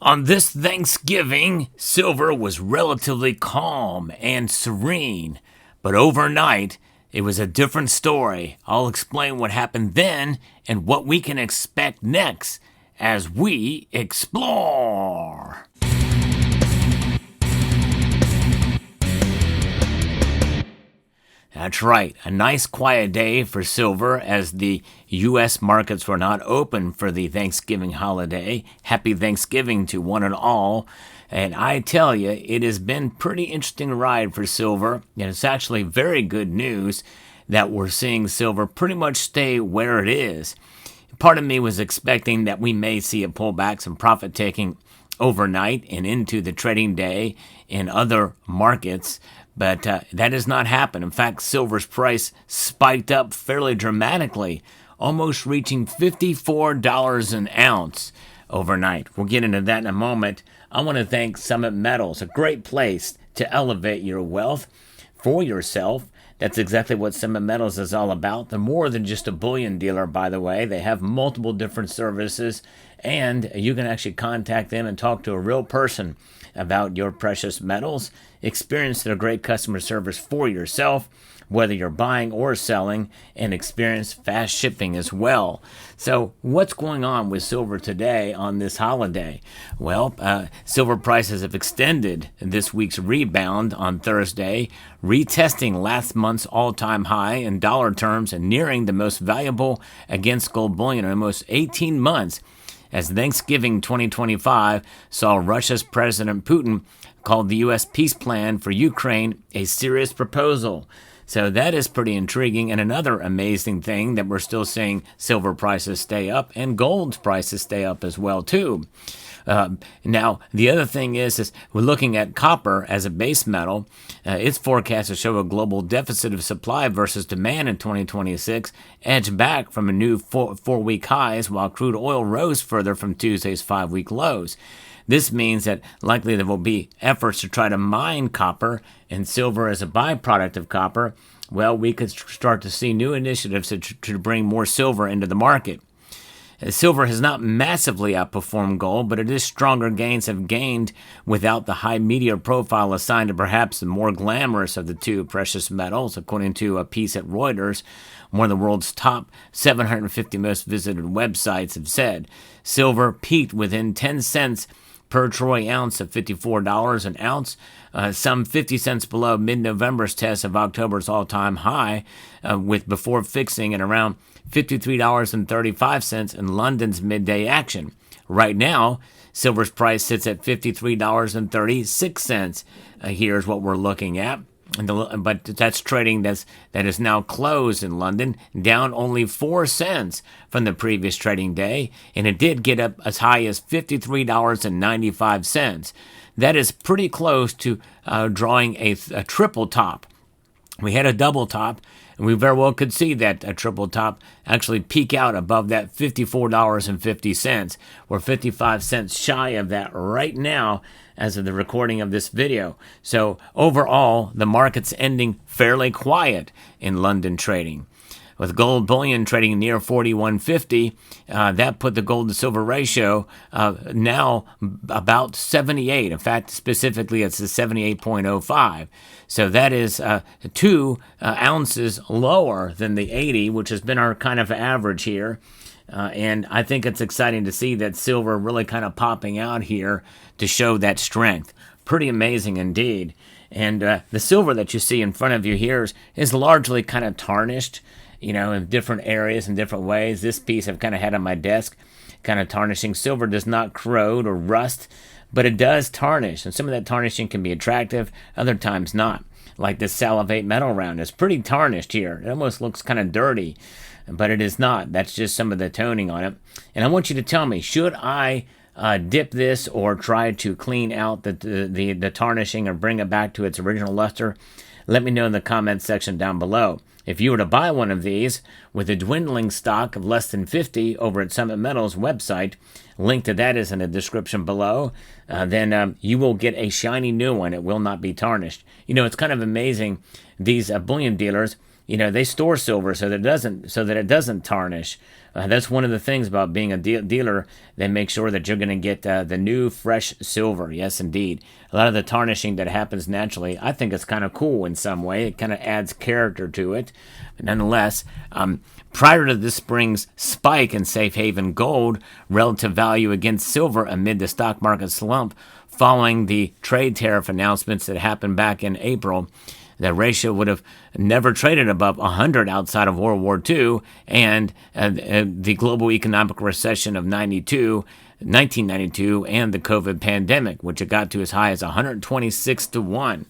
On this Thanksgiving, silver was relatively calm and serene, but overnight, it was a different story. I'll explain what happened then and what we can expect next as we explore. That's right, a nice quiet day for silver as the U.S. markets were not open for the Thanksgiving holiday. Happy Thanksgiving to one and all. And I tell you, it has been pretty interesting ride for silver. And it's actually very good news that we're seeing silver pretty much stay where it is. Part of me was expecting that we may see a pullback, some profit taking overnight and into the trading day in other markets. But that has not happened. In fact, silver's price spiked up fairly dramatically, almost reaching $54 an ounce overnight. We'll get into that in a moment. I want to thank Summit Metals, a great place to elevate your wealth for yourself. That's exactly what Summit Metals is all about. They're more than just a bullion dealer, by the way. They have multiple different services, and you can actually contact them and talk to a real person about your precious metals. Experience their great customer service for yourself, whether you're buying or selling, and experience fast shipping as well. So what's going on with silver today on this holiday? Well, silver prices have extended this week's rebound on Thursday, retesting last month's all-time high in dollar terms and nearing the most valuable against gold bullion in almost 18 months, as Thanksgiving 2025 saw Russia's President Putin called the U.S. peace plan for Ukraine a serious proposal. So that is pretty intriguing. And another amazing thing that we're still seeing silver prices stay up and gold prices stay up as well too. Now, the other thing is we're looking at copper as a base metal. Its forecast to show a global deficit of supply versus demand in 2026 edged back from a new four-week highs, while crude oil rose further from Tuesday's 5-week lows. This means that likely there will be efforts to try to mine copper and silver as a byproduct of copper. Well, we could start to see new initiatives to bring more silver into the market. Silver has not massively outperformed gold, but it is stronger gains have gained without the high media profile assigned to perhaps the more glamorous of the two precious metals, according to a piece at Reuters. One of the world's top 750 most visited websites have said. Silver peaked within 10 cents per troy ounce of $54 an ounce, some 50 cents below mid-November's test of October's all-time high, with before fixing at around $53.35 in London's midday action. Right now, silver's price sits at $53.36. Here's what we're looking at. But that's trading that is now closed in London, down only 4 cents from the previous trading day, and it did get up as high as $53.95. That is pretty close to drawing a triple top. We had a double top, and we very well could see that a triple top actually peak out above that $54.50. We're 55 cents shy of that right now as of the recording of this video. So overall, the market's ending fairly quiet in London trading. With gold bullion trading near 41.50, that put the gold to silver ratio now about 78. In fact, specifically, it's the 78.05. So that is 2 ounces lower than the 80, which has been our kind of average here. And I think it's exciting to see that silver really kind of popping out here to show that strength. Pretty amazing indeed. And the silver that you see in front of you here is largely kind of tarnished, in different areas in different ways. This piece I've kind of had on my desk, kind of tarnishing. Silver does not corrode or rust, but it does tarnish. And some of that tarnishing can be attractive, other times not. Like this salivate metal round. It's pretty tarnished here. It almost looks kind of dirty, but it is not. That's just some of the toning on it. And I want you to tell me, should I dip this or try to clean out the tarnishing or bring it back to its original luster? Let me know in the comments section down below. If you were to buy one of these with a dwindling stock of less than 50 over at Summit Metals website, link to that is in the description below, then you will get a shiny new one. It will not be tarnished. It's kind of amazing. These bullion dealers, they store silver so that it doesn't tarnish. That's one of the things about being a dealer. They make sure that you're going to get the new, fresh silver. Yes, indeed. A lot of the tarnishing that happens naturally, I think it's kind of cool in some way. It kind of adds character to it. But nonetheless, prior to this spring's spike in safe haven gold, relative value against silver amid the stock market slump following the trade tariff announcements that happened back in April, that ratio would have never traded above 100 outside of World War II and the global economic recession of 1992, and the COVID pandemic, which it got to as high as 126 to 1.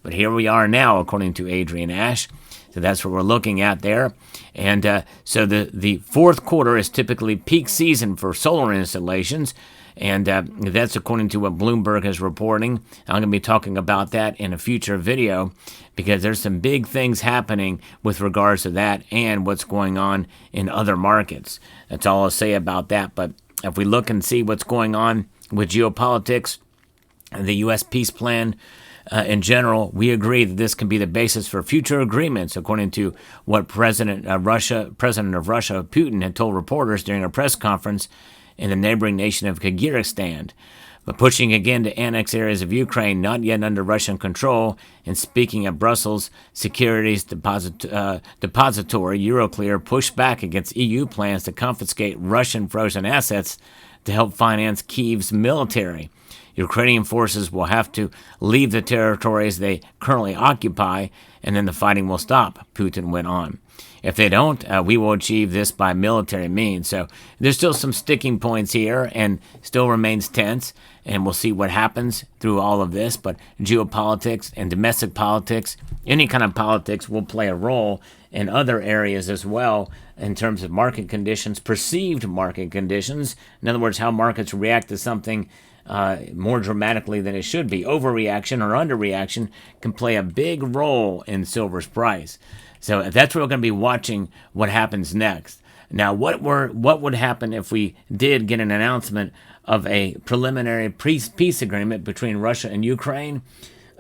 But here we are now, according to Adrian Ash. So that's what we're looking at there. And so the fourth quarter is typically peak season for solar installations. And that's according to what Bloomberg is reporting. I'm going to be talking about that in a future video because there's some big things happening with regards to that and what's going on in other markets. That's all I'll say about that. But if we look and see what's going on with geopolitics, the U.S. peace plan in general, we agree that this can be the basis for future agreements, according to what President of Russia, Putin, had told reporters during a press conference in the neighboring nation of Kyrgyzstan. But pushing again to annex areas of Ukraine not yet under Russian control, and speaking at Brussels Securities Depository, Euroclear pushed back against EU plans to confiscate Russian frozen assets to help finance Kyiv's military. Ukrainian forces will have to leave the territories they currently occupy, and then the fighting will stop, Putin went on. If they don't, we will achieve this by military means. So there's still some sticking points here and still remains tense, and we'll see what happens through all of this. But geopolitics and domestic politics, any kind of politics, will play a role in other areas as well in terms of market conditions, perceived market conditions. In other words, how markets react to something more dramatically than it should be. Overreaction or underreaction can play a big role in silver's price. So that's what we're going to be watching what happens next. Now, what would happen if we did get an announcement of a preliminary peace agreement between Russia and Ukraine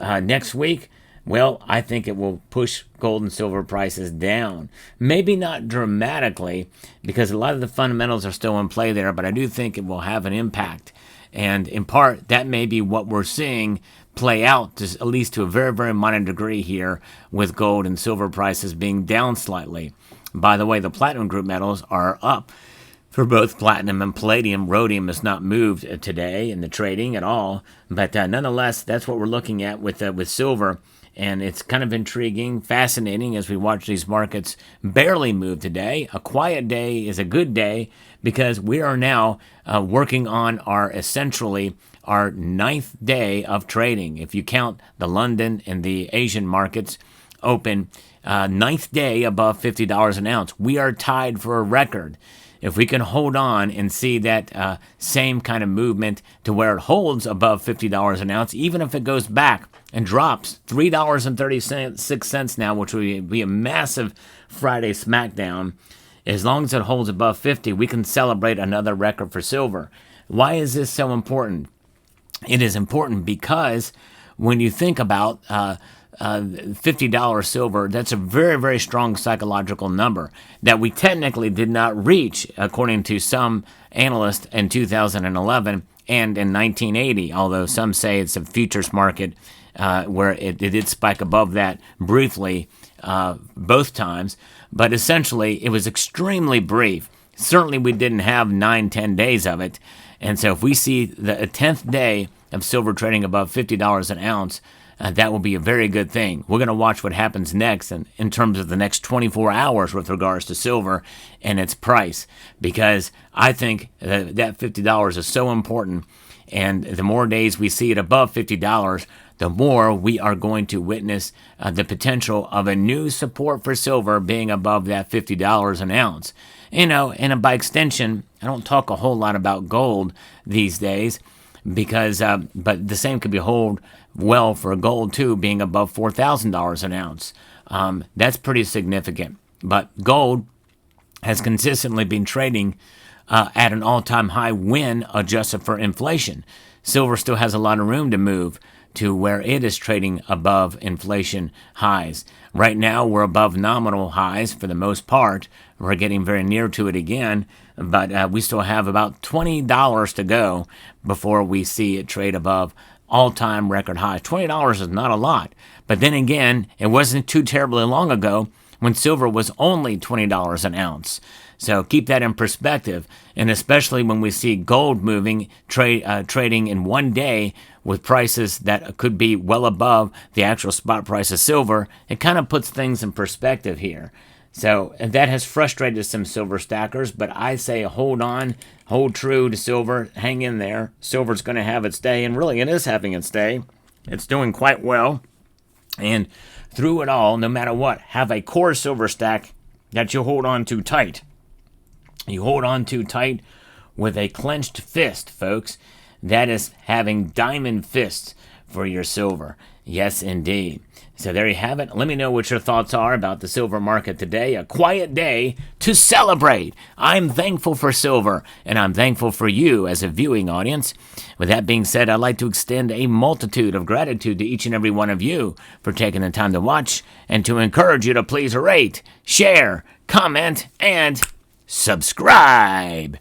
next week? Well, I think it will push gold and silver prices down. Maybe not dramatically, because a lot of the fundamentals are still in play there, but I do think it will have an impact. And in part, that may be what we're seeing play out, at least to a very, very minor degree here, with gold and silver prices being down slightly. By the way, the platinum group metals are up for both platinum and palladium. Rhodium has not moved today in the trading at all, but nonetheless, that's what we're looking at with silver. And it's kind of intriguing, fascinating as we watch these markets barely move today. A quiet day is a good day because we are now working on our ninth day of trading. If you count the London and the Asian markets open, ninth day above $50 an ounce. We are tied for a record. If we can hold on and see that same kind of movement to where it holds above $50 an ounce, even if it goes back and drops $3.36 now, which would be a massive Friday smackdown, as long as it holds above 50, we can celebrate another record for silver. Why is this so important? It is important because when you think about $50 silver, that's a very, very strong psychological number that we technically did not reach, according to some analysts, in 2011 and in 1980, although some say it's a futures market where it did spike above that briefly both times, but essentially it was extremely brief. Certainly we didn't have 9-10 days of it, and so if we see the 10th day of silver trading above $50 an ounce, that will be a very good thing. We're going to watch what happens next in terms of the next 24 hours with regards to silver and its price, because I think that $50 is so important, and the more days we see it above $50, the more we are going to witness the potential of a new support for silver being above that $50 an ounce. You know, and by extension, I don't talk a whole lot about gold these days, because but the same could be hold well for gold too, being above $4,000 an ounce. That's pretty significant. But gold has consistently been trading at an all-time high when adjusted for inflation. Silver still has a lot of room to move to where it is trading above inflation highs. Right now, we're above nominal highs for the most part. We're getting very near to it again, but we still have about $20 to go before we see it trade above all-time record highs. $20 is not a lot, but then again, it wasn't too terribly long ago when silver was only $20 an ounce. So keep that in perspective, and especially when we see gold moving, trading in one day with prices that could be well above the actual spot price of silver, it kind of puts things in perspective here. So that has frustrated some silver stackers, but I say hold on, hold true to silver, hang in there. Silver's going to have its day, and really it is having its day. It's doing quite well. And through it all, no matter what, have a core silver stack that you hold on to tight. You hold on to tight with a clenched fist, folks. That is having diamond fists for your silver. Yes, indeed. So there you have it. Let me know what your thoughts are about the silver market today. A quiet day to celebrate. I'm thankful for silver, and I'm thankful for you as a viewing audience. With that being said, I'd like to extend a multitude of gratitude to each and every one of you for taking the time to watch, and to encourage you to please rate, share, comment, and subscribe.